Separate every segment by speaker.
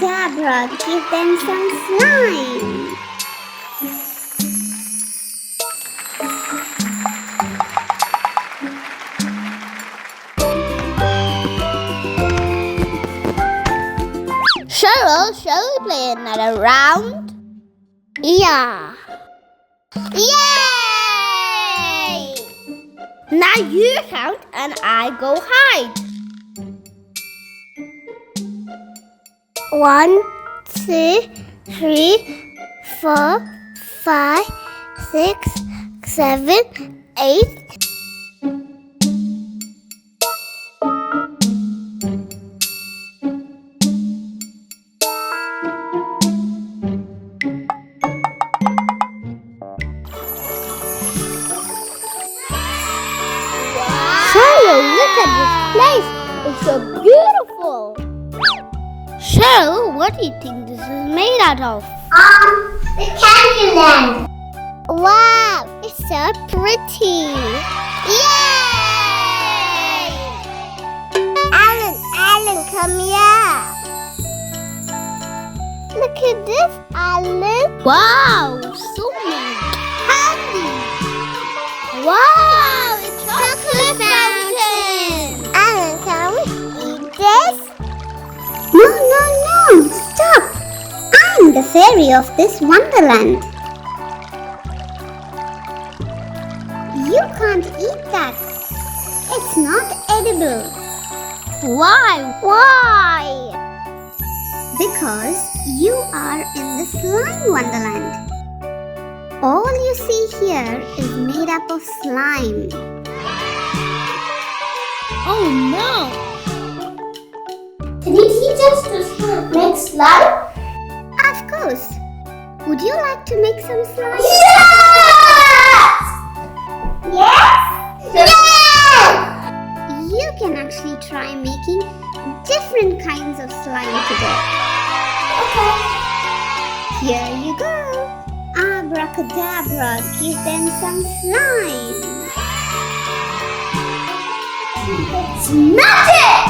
Speaker 1: abracadabra, give them some slime.
Speaker 2: Cheryl, shall we play another round?
Speaker 1: Yeah.
Speaker 2: Yay! Now you count and I go hide.
Speaker 1: 1, 2, 3, 4, 5, 6, 7, 8.
Speaker 2: Cheryl, look at this place. It's so beautiful. Cheryl, what do you think this is made out of?
Speaker 1: The Candyland. Wow, it's so pretty.
Speaker 2: Yay!
Speaker 1: Alan, come here. Look at this, Alan.
Speaker 2: Wow, so many candy. Wow, it's chocolate fountain.
Speaker 1: Alan, can we eat this? No, stop. I'm the fairy of this wonderland. You can't eat that. It's not edible.
Speaker 2: Why?
Speaker 1: Because you are in the slime wonderland. All you see here is made up of slime.
Speaker 2: Oh no.
Speaker 1: Can you teach us to make slime? Of course. Would you like to make some slime? Yes! You can actually try making different kinds of slime today. Okay. Here you go. Abracadabra, give them some slime. It's magic!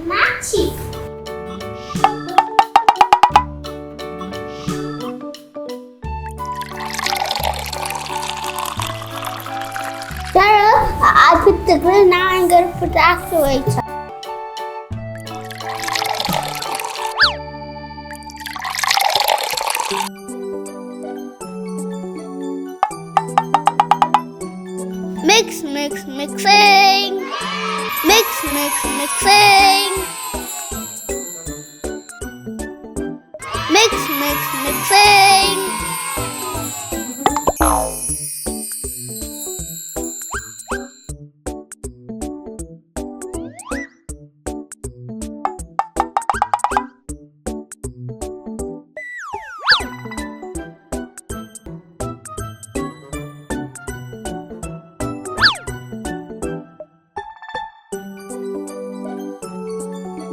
Speaker 1: Magic!
Speaker 2: Cheryl, I put the grill, now I'm going to put the actuator. Mixing. Mixing. Mixing.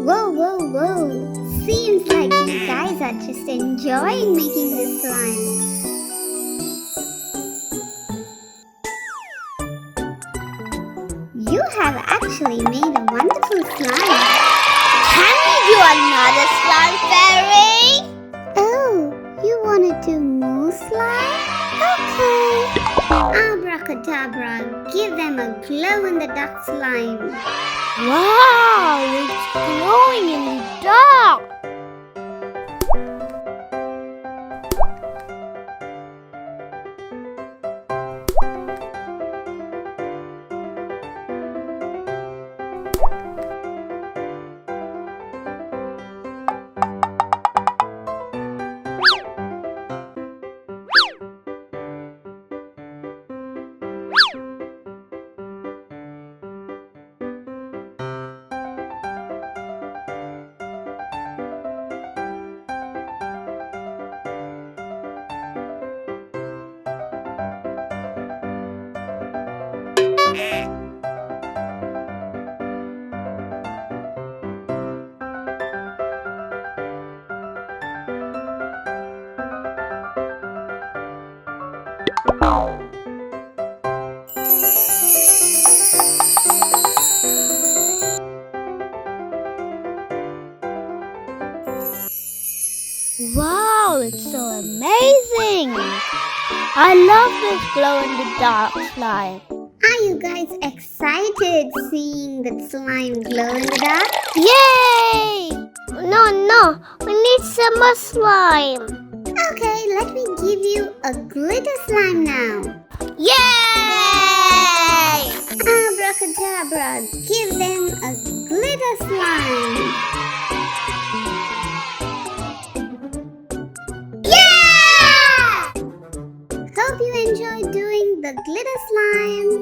Speaker 1: Whoa. Seems like you guys are just enjoying making this slime. You have actually made a wonderful slime.
Speaker 2: Can we do another slime fairy?
Speaker 1: Oh, you want to do more slime? Okay. Abracadabra, give them a glow-in-the-dark slime.
Speaker 2: Wow, it's glowing in the dark. I love this glow-in-the-dark slime.
Speaker 1: Are you guys excited seeing the slime glow in the dark?
Speaker 2: Yay! No, we need some more slime.
Speaker 1: Okay, let me give you a glitter slime now.
Speaker 2: Yay!
Speaker 1: Abracadabra, give them a glitter slime. Yeah! Hope you enjoyed doing the glitter slime.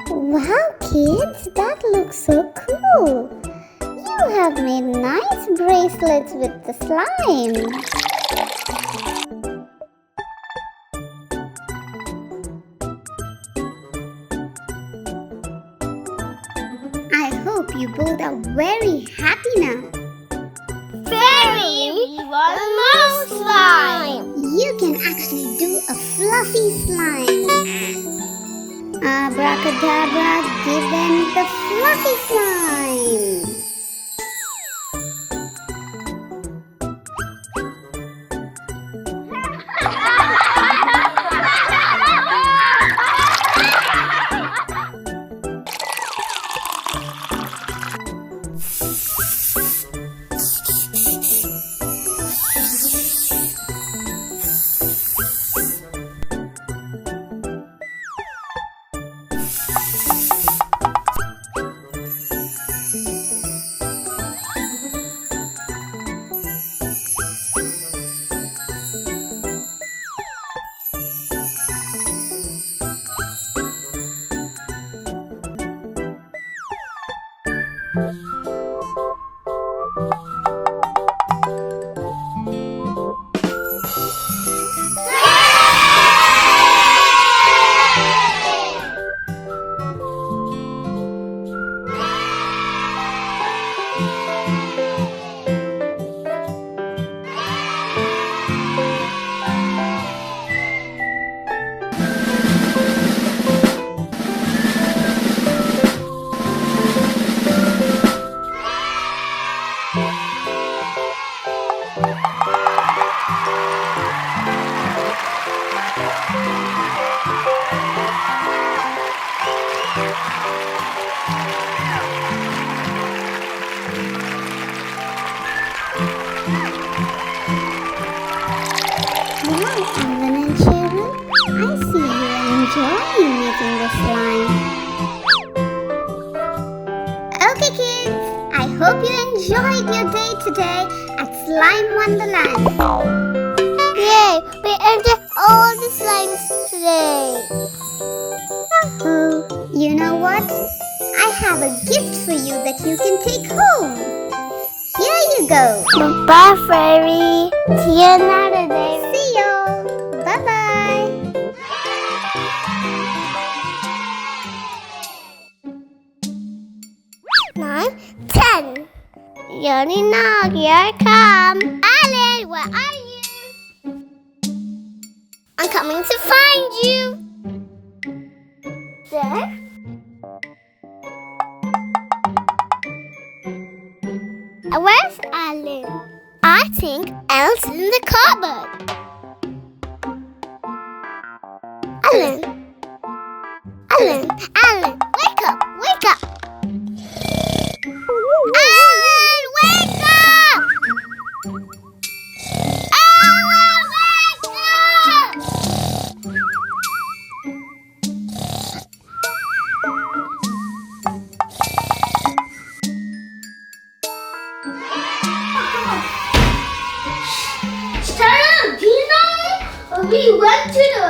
Speaker 1: Wow, kids, that looks so cool. You have made nice bracelets with the slime. I hope you both are very happy now.
Speaker 2: Fairy, we want more slime.
Speaker 1: You can actually do a fluffy slime. Abracadabra, give them the fluffy slime. Wow, Alan and Cheryl, I see you're enjoying making the slime. Okay kids, I hope you enjoyed your day today at Slime Wonderland.
Speaker 2: Yay, we enjoyed all the slimes today.
Speaker 1: Oh, you know what? I have a gift for you that you can take home. Here you go.
Speaker 2: Bye, Fairy. See you another day.
Speaker 1: See you. Bye-bye.
Speaker 2: 9, 10. Johnny, now here I come. Alan, where are you? I'm coming to find you. There. Where's Alan? I think Alan's in the cupboard. Alan, wake up, wake up. Alan, wake up! Alan, wake up!
Speaker 3: Cheryl, do you know we went to the